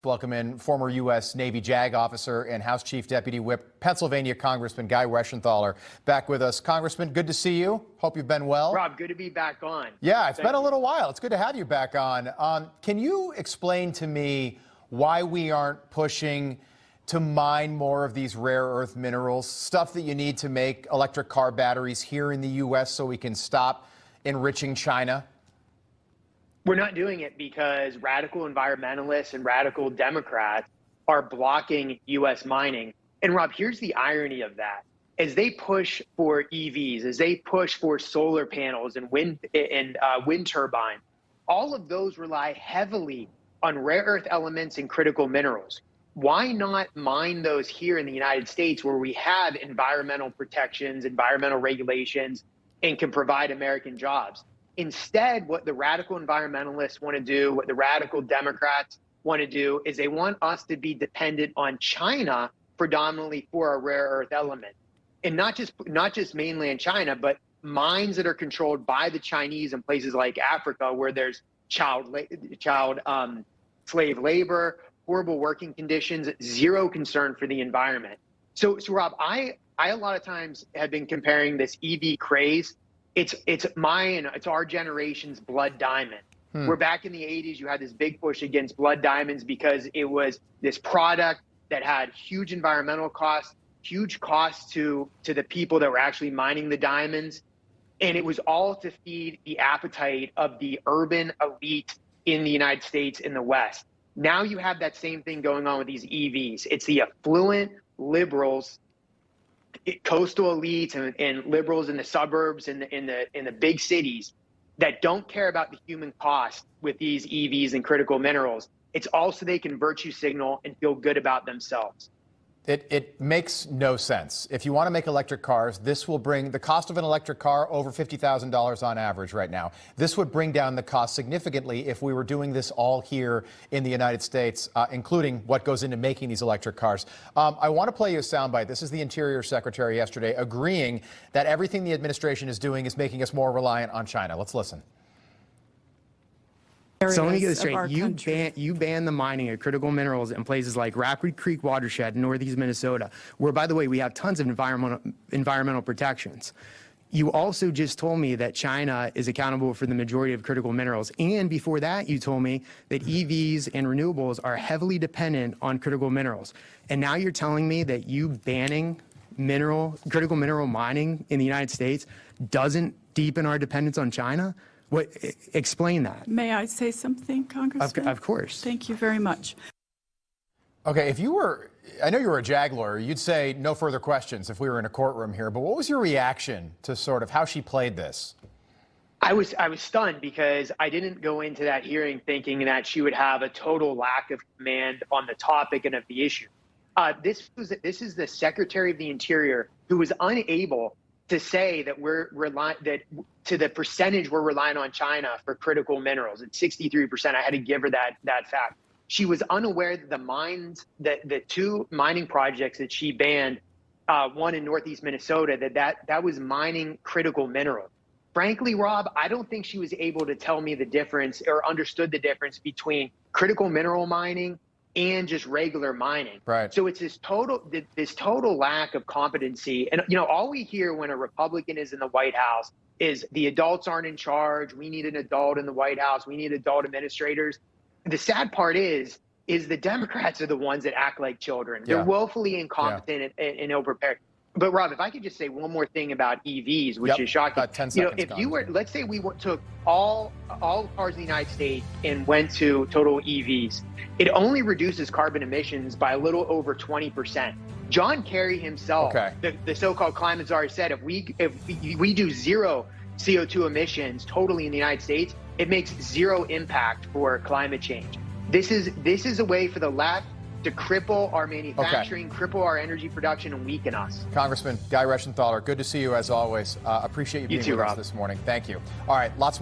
Welcome in former U.S. Navy JAG officer and House Chief Deputy Whip, Pennsylvania Congressman Guy Reschenthaler, back with us. Congressman, good to see you. Hope you've been well. Rob, good to be back on. Yeah, it's been a little while. It's good to have you back on. Can you explain to me why we aren't pushing to mine more of these rare earth minerals, stuff that you need to make electric car batteries here in the U.S. so we can stop enriching China? We're not doing it because radical environmentalists and radical Democrats are blocking U.S. mining. And Rob, here's the irony of that. As they push for EVs, as they push for solar panels and wind turbines, all of those rely heavily on rare earth elements and critical minerals. Why not mine those here in the United States where we have environmental protections, environmental regulations, and can provide American jobs? Instead, what the radical environmentalists want to do, what the radical Democrats want to do, is they want us to be dependent on China predominantly for our rare earth element. And not just mainland China, but mines that are controlled by the Chinese in places like Africa, where there's child slave labor, horrible working conditions, zero concern for the environment. So Rob, I a lot of times have been comparing this EV craze. It's our generation's blood diamond. We're back in the 80s. You had this big push against blood diamonds because it was this product that had huge environmental costs, huge costs to the people that were actually mining the diamonds. And it was all to feed the appetite of the urban elite in the United States in the West. Now you have that same thing going on with these EVs. It's the affluent liberals, coastal elites and liberals in the suburbs and in the big cities that don't care about the human cost with these EVs and critical minerals. It's also they can virtue signal and feel good about themselves. It makes no sense. If you want to make electric cars, this will bring the cost of an electric car over $50,000 on average right now. This would bring down the cost significantly if we were doing this all here in the United States, including what goes into making these electric cars. I want to play you a soundbite. This is the Interior Secretary yesterday agreeing that everything the administration is doing is making us more reliant on China. Let's listen. So let me get this straight. You ban the mining of critical minerals in places like Rapid Creek watershed in northeast Minnesota, where, by the way, we have tons of environmental protections. You also just told me that China is accountable for the majority of critical minerals. And before that, you told me that EVs and renewables are heavily dependent on critical minerals. And now you're telling me that you banning critical mineral mining in the United States doesn't deepen our dependence on China? Explain that. May I say something, Congressman? Of course. Thank you very much. Okay, I know you were a JAG lawyer, you'd say no further questions if we were in a courtroom here, but what was your reaction to sort of how she played this? I was stunned because I didn't go into that hearing thinking that she would have a total lack of command on the topic and of the issue. This is the Secretary of the Interior who was unable to say that to the percentage we're relying on China for critical minerals. It's 63%. I had to give her that fact. She was unaware that the two mining projects that she banned, one in northeast Minnesota, that was mining critical minerals. Frankly, Rob, I don't think she was able to tell me the difference or understood the difference between critical mineral mining and just regular mining. Right. So it's this total lack of competency. And, all we hear when a Republican is in the White House is the adults aren't in charge. We need an adult in the White House. We need adult administrators. The sad part is the Democrats are the ones that act like children. They're woefully incompetent and ill-prepared. But Rob, if I could just say one more thing about EVs, which is shocking. 10 seconds, if you were, let's say we took all cars in the United States and went to total EVs, it only reduces carbon emissions by a little over 20%. John Kerry himself, the so-called climate czar, said if we do zero CO2 emissions totally in the United States, it makes zero impact for climate change. This is a way for the left to cripple our manufacturing, cripple our energy production, and weaken us. Congressman Guy Reschenthaler, good to see you as always. Appreciate you being with us this morning. Thank you. All right, lots more.